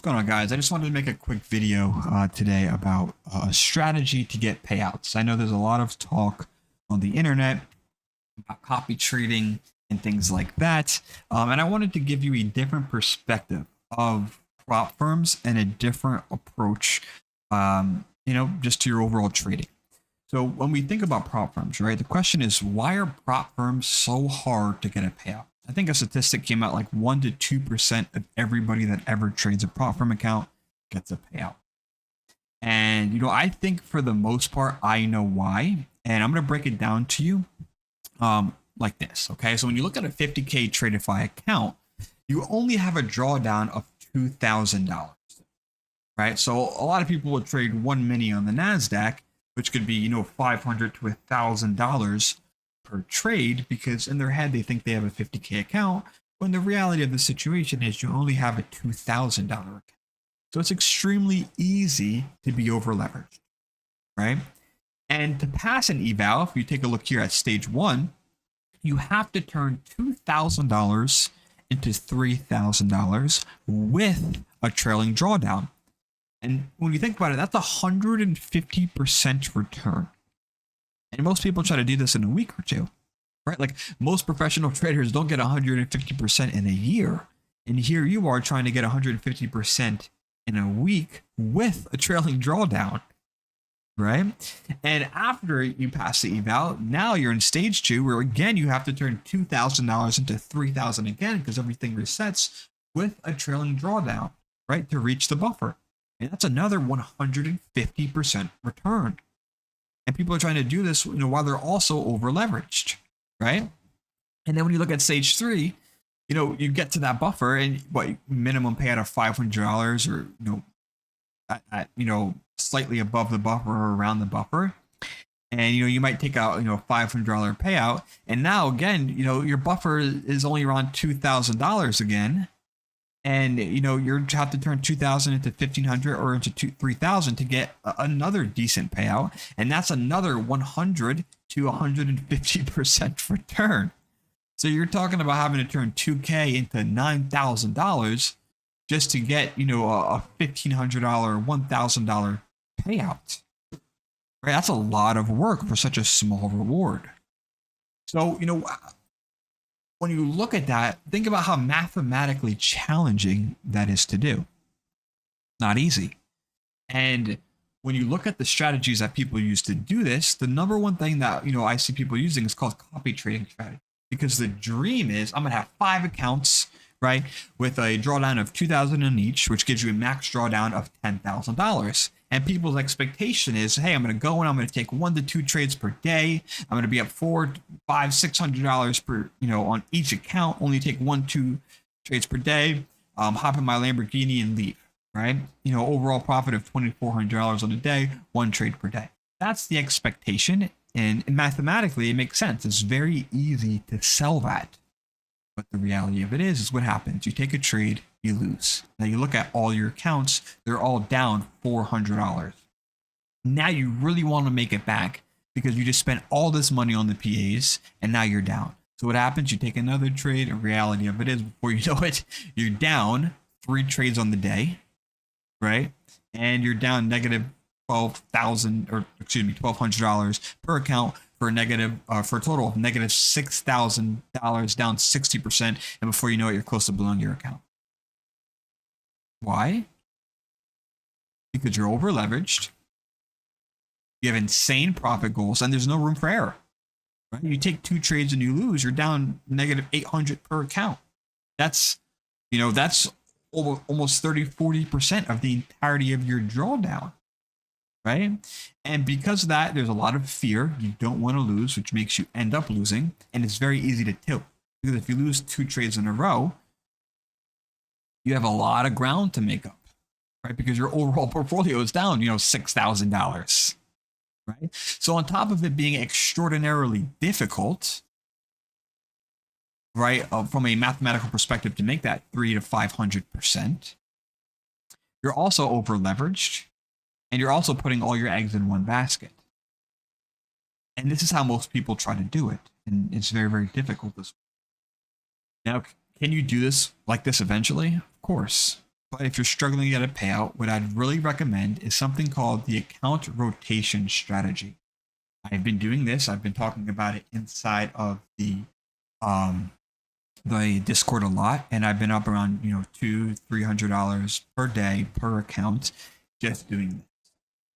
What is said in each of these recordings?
What's going on, guys? I just wanted to make a quick video today about a strategy to get payouts. I know there's a lot of talk on the internet about copy trading and things like that, and I wanted to give you a different perspective of prop firms and a different approach, just to your overall trading. So when we think about prop firms, right, the question is, why are prop firms so hard to get a payout? I think a statistic came out like 1 to 2% of everybody that ever trades a prop firm account gets a payout. And, I think for the most part, I know why. And I'm going to break it down to you like this. Okay. So when you look at a 50K Tradify account, you only have a drawdown of $2,000. Right. So a lot of people will trade one mini on the NASDAQ, which could be, $500 to $1,000 per trade, because in their head they think they have a 50K account, when the reality of the situation is you only have a $2,000 account. So it's extremely easy to be over leveraged, right? And to pass an eval, if you take a look here at stage 1, you have to turn $2,000 into $3,000 with a trailing drawdown. And when you think about it, that's 150% return. And most people try to do this in a week or two, right? Like most professional traders don't get 150% in a year. And here you are trying to get 150% in a week with a trailing drawdown, right? And after you pass the eval, now you're in stage 2, where again, you have to turn $2,000 into $3,000 again, because everything resets with a trailing drawdown, right? To reach the buffer. And that's another 150% return. And people are trying to do this, while they're also over leveraged, right? And then when you look at stage 3, you get to that buffer and minimum payout of $500, or at slightly above the buffer or around the buffer, and you might take out $500 payout, and now again your buffer is only around $2,000 again. And you have to turn 2,000 into 1,500 or into 3,000 to get another decent payout, and that's another 100 to 150% return. So you're talking about having to turn 2K into $9,000 just to get a $1,500 $1,000 payout. Right? That's a lot of work for such a small reward. So when you look at that, think about how mathematically challenging that is to do. Not easy. And when you look at the strategies that people use to do this, the number one thing that I see people using is called copy trading strategy. Because the dream is, I'm gonna have 5 accounts, right, with a drawdown of $2,000 in each, which gives you a max drawdown of $10,000. And people's expectation is, hey, I'm going to go and I'm going to take 1 to 2 trades per day. I'm going to be up $400, $500, $600 per, on each account. Only take 1, 2 trades per day. Hop in my Lamborghini and leave. Right? Overall profit of $2,400 on a day, 1 trade per day. That's the expectation, and mathematically it makes sense. It's very easy to sell that. But the reality of it is what happens. You take a trade, you lose. Now you look at all your accounts, they're all down $400. Now you really want to make it back because you just spent all this money on the PAs and now you're down. So what happens? You take another trade, and reality of it is, before you know it, you're down 3 trades on the day, right? And you're down negative $1,200 per account, for a total of negative $6,000, down 60%, and before you know it, you're close to blowing your account. Why? Because you're over leveraged, you have insane profit goals, and there's no room for error. Right? You take 2 trades and you lose, you're down negative 800 per account. That's almost 30-40% of the entirety of your drawdown. Right? And because of that, there's a lot of fear. You don't want to lose, which makes you end up losing. And it's very easy to tilt, because if you lose 2 trades in a row, you have a lot of ground to make up, right? Because your overall portfolio is down, $6,000, right? So on top of it being extraordinarily difficult, right, from a mathematical perspective, to make that 300 to 500%, you're also over leveraged. And you're also putting all your eggs in one basket. And this is how most people try to do it. And it's very, very difficult. Now, can you do this like this eventually? Of course. But if you're struggling to get a payout, what I'd really recommend is something called the account rotation strategy. I've been doing this. I've been talking about it inside of um, the Discord a lot, and I've been up around $200-300 per day per account just doing this.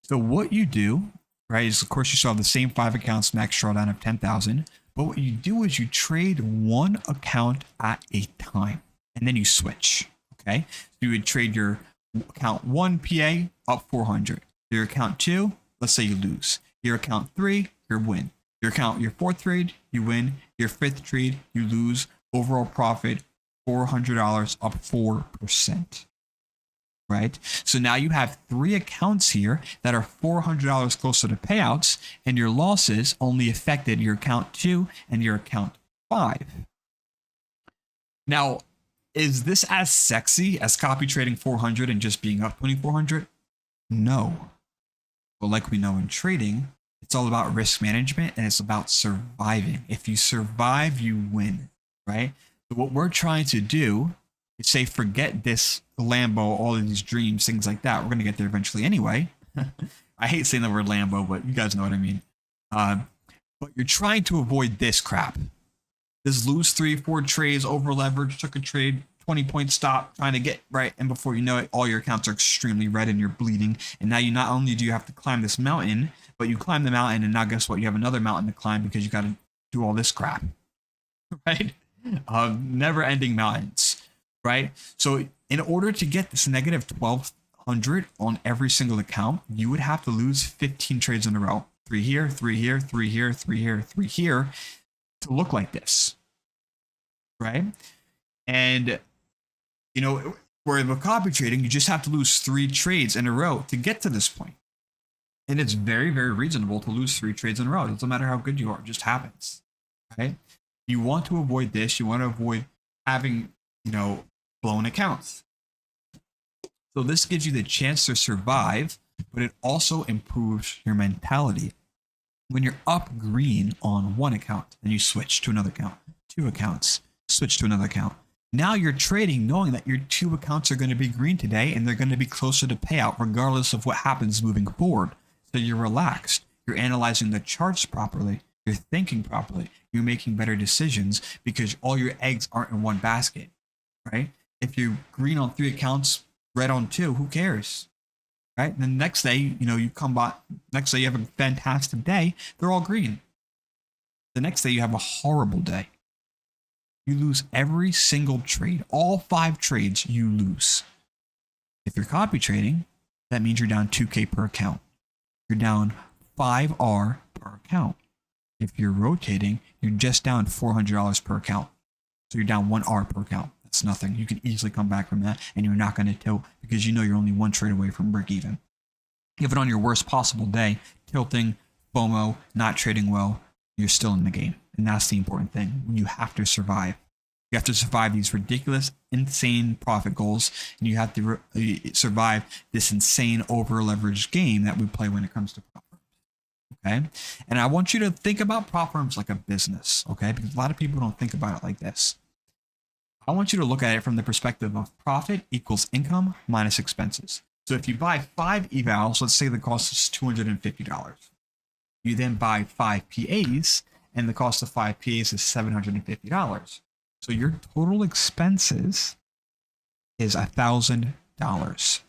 So what you do, right, is of course you still have the same 5 accounts, max drawdown of 10,000. But what you do is you trade one account at a time, and then you switch. Okay, so you would trade your account 1 PA up 400. Your account 2, let's say you lose. Your account 3, you win. Your 4th trade, you win. Your 5th trade, you lose. Overall profit, $400 up 4%. Right? So now you have 3 accounts here that are $400 closer to payouts, and your losses only affected your account 2 and your account 5. Now, is this as sexy as copy trading 400 and just being up 2400? No. But like we know in trading, it's all about risk management and it's about surviving. If you survive, you win, right? So what we're trying to do is say, forget this Lambo, all of these dreams, things like that. We're going to get there eventually anyway. I hate saying the word Lambo, but you guys know what I mean. But you're trying to avoid this crap. This lose 3-4 trades, over leverage, took a trade, 20-point stop, trying to get right, and before you know it, all your accounts are extremely red and you're bleeding. And now you not only do you have to climb this mountain, but you climb the mountain, and now guess what? You have another mountain to climb because you got to do all this crap, right? Never-ending mountains, right? So in order to get this negative 1,200 on every single account, you would have to lose 15 trades in a row. 3 here, 3 here, 3 here, 3 here, 3 here, to look like this, right? And where with copy trading, you just have to lose 3 trades in a row to get to this point. And it's very, very reasonable to lose 3 trades in a row. It doesn't matter how good you are, it just happens, right? You want to avoid this. You want to avoid having, blown accounts. So this gives you the chance to survive, but it also improves your mentality. When you're up green on one account, then you switch to another account, 2 accounts, switch to another account. Now you're trading knowing that your 2 accounts are going to be green today and they're going to be closer to payout regardless of what happens moving forward. So you're relaxed. You're analyzing the charts properly. You're thinking properly. You're making better decisions because all your eggs aren't in one basket, right? If you're green on 3 accounts, red on 2, who cares? Right? The next day, you come back. Next day, you have a fantastic day. They're all green. The next day, you have a horrible day. You lose every single trade. All 5 trades, you lose. If you're copy trading, that means you're down 2K per account. You're down 5R per account. If you're rotating, you're just down $400 per account. So you're down 1R per account. That's nothing. You can easily come back from that, and you're not going to tilt because you're only 1 trade away from break even. Even on your worst possible day, tilting, FOMO, not trading well, you're still in the game. And that's the important thing. You have to survive. You have to survive these ridiculous, insane profit goals, and you have to survive this insane over-leveraged game that we play when it comes to prop firms. Okay? And I want you to think about prop firms like a business, okay? Because a lot of people don't think about it like this. I want you to look at it from the perspective of profit equals income minus expenses. So if you buy 5 evals, let's say the cost is $250. You then buy 5 PAs, and the cost of 5 PAs is $750. So your total expenses is $1,000.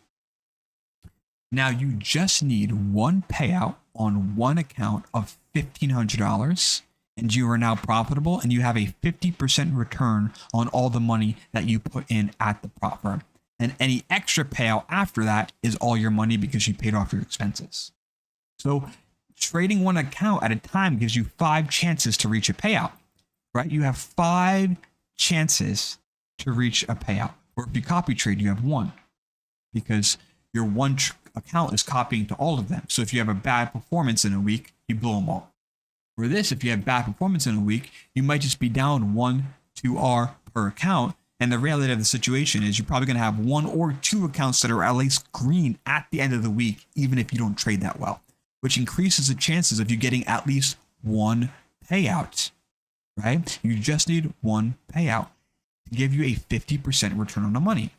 Now you just need 1 payout on 1 account of $1,500, and you are now profitable, and you have a 50% return on all the money that you put in at the prop firm. And any extra payout after that is all your money because you paid off your expenses. So trading 1 account at a time gives you 5 chances to reach a payout, right? You have 5 chances to reach a payout. Or if you copy trade, you have 1 because your 1 account is copying to all of them. So if you have a bad performance in a week, you blow them all. For this, if you have bad performance in a week, you might just be down 1, 2R per account. And the reality of the situation is you're probably going to have 1 or 2 accounts that are at least green at the end of the week, even if you don't trade that well, which increases the chances of you getting at least 1 payout, right? You just need 1 payout to give you a 50% return on the money.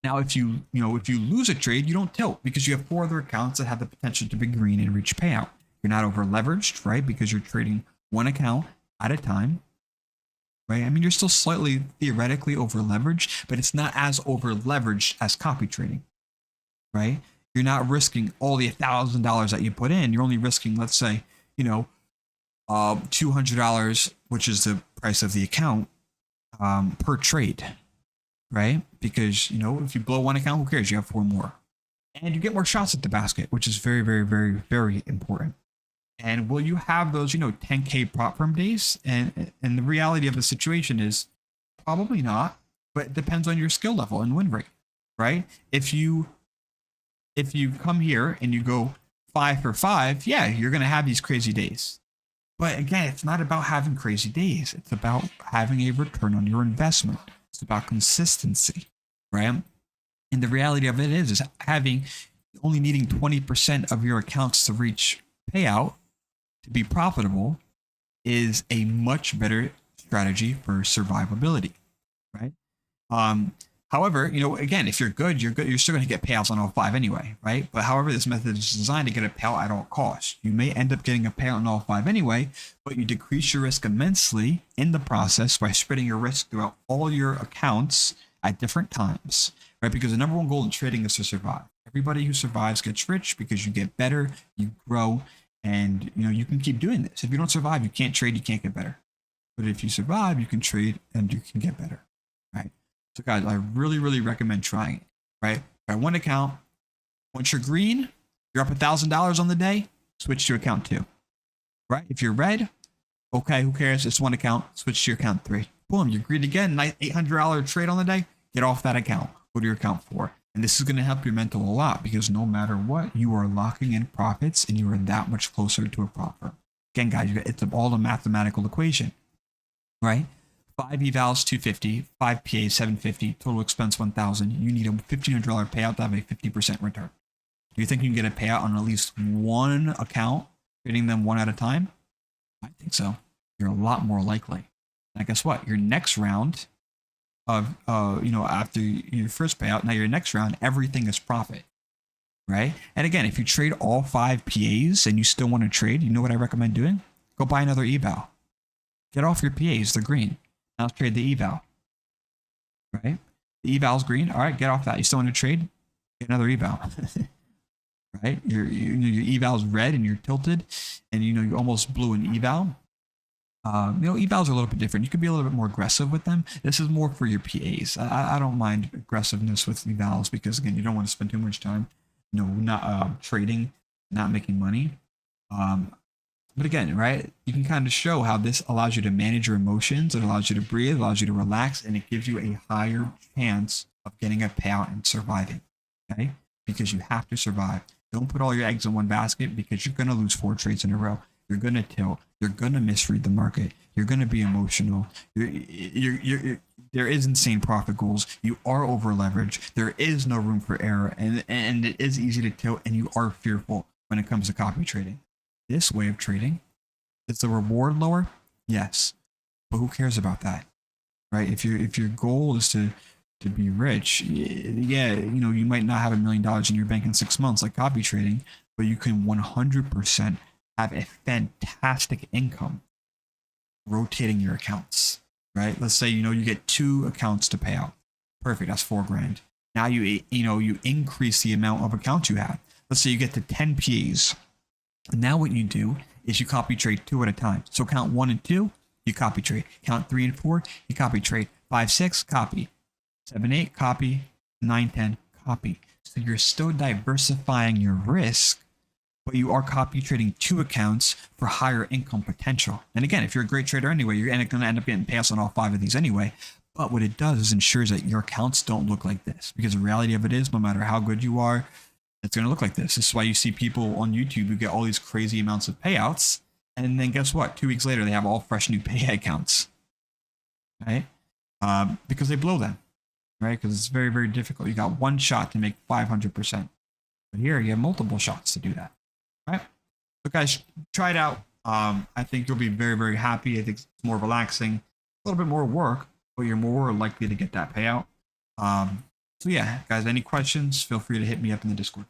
Now, if you lose a trade, you don't tilt because you have 4 other accounts that have the potential to be green and reach payout. You're not over leveraged, right? Because you're trading one account at a time, right? I mean, you're still slightly theoretically over leveraged, but it's not as over leveraged as copy trading, right? You're not risking all the $1,000 that you put in. You're only risking, let's say, $200, which is the price of the account, per trade, right? Because, if you blow one account, who cares? You have 4 more. And you get more shots at the basket, which is very, very, very, very important. And will you have those, 10K prop firm days? And the reality of the situation is probably not, but it depends on your skill level and win rate, right? If you come here and you go 5 for 5, yeah, you're going to have these crazy days. But again, it's not about having crazy days. It's about having a return on your investment. It's about consistency, right? And the reality of it is only needing 20% of your accounts to reach payout to be profitable is a much better strategy for survivability, right? However, again, if you're good, you're still going to get payouts on all 5 anyway, right? But however, this method is designed to get a payout at all costs. You may end up getting a payout on all 5 anyway, but you decrease your risk immensely in the process by spreading your risk throughout all your accounts at different times, right? Because the number one goal in trading is to survive. Everybody who survives gets rich because you get better, you grow, and you can keep doing this. If you don't survive, you can't trade, you can't get better. But if you survive, you can trade and you can get better, right? So guys, I really, really recommend trying it, right? By one account, once you're green, you're up $1,000 on the day, switch to account 2, right? If you're red, okay, who cares? It's one account, switch to your account 3. Boom, you're green again, nice $800 trade on the day, get off that account, go to your account 4. And this is going to help your mental a lot because no matter what, you are locking in profits and you are that much closer to a profit. Again, guys, it's all a mathematical equation, right? 5 evals, 250, 5 PAs, 750, total expense 1,000. You need a $1,500 payout to have a 50% return. Do you think you can get a payout on at least one account, trading them one at a time? I think so. You're a lot more likely. Now, guess what? Your next round of, after your first payout, now your next round, everything is profit, right? And again, if you trade all 5 PAs and you still want to trade, you know what I recommend doing? Go buy another eval. Get off your PAs, they're green. Now let's trade the eval, right? The eval's green. All right, get off that. You still want to trade? Get another eval, right? Your eval's red and you're tilted, and you almost blew an eval. Evals are a little bit different. You could be a little bit more aggressive with them. This is more for your PAs. I don't mind aggressiveness with evals because again, you don't want to spend too much time, not trading, not making money. But again, right, you can kind of show how this allows you to manage your emotions. It allows you to breathe, allows you to relax, and it gives you a higher chance of getting a payout and surviving, okay? Because you have to survive. Don't put all your eggs in one basket because you're going to lose 4 trades in a row. You're going to tilt. You're going to misread the market. You're going to be emotional. There is insane profit goals. You are over leveraged. There is no room for error, and it is easy to tilt, and you are fearful when it comes to copy trading. This way of trading, is the reward lower? Yes, but who cares about that, right? If your goal is to be rich, yeah, you might not have $1 million in your bank in 6 months like copy trading, but you can 100% have a fantastic income rotating your accounts, right? Let's say you get 2 accounts to pay out. Perfect, that's $4,000. Now you increase the amount of accounts you have. Let's say you get to 10 PAs. Now what you do is you copy trade 2 at a time. So count 1 and 2, you copy trade. Count 3 and 4, you copy trade. 5, 6, copy. 7, 8, copy. 9, 10, copy. So you're still diversifying your risk, but you are copy trading 2 accounts for higher income potential. And again, if you're a great trader anyway, you're going to end up getting payouts on all 5 of these anyway. But what it does is ensures that your accounts don't look like this. Because the reality of it is, no matter how good you are, it's going to look like this. This is why you see people on YouTube who get all these crazy amounts of payouts. And then guess what? 2 weeks later, they have all fresh new pay accounts, right? Because they blow them, right? Because it's very, very difficult. You got one shot to make 500%. But here you have multiple shots to do that, right? So guys, try it out. I think you'll be very, very happy. I think it's more relaxing, a little bit more work, but you're more likely to get that payout. So yeah, guys, any questions, feel free to hit me up in the Discord.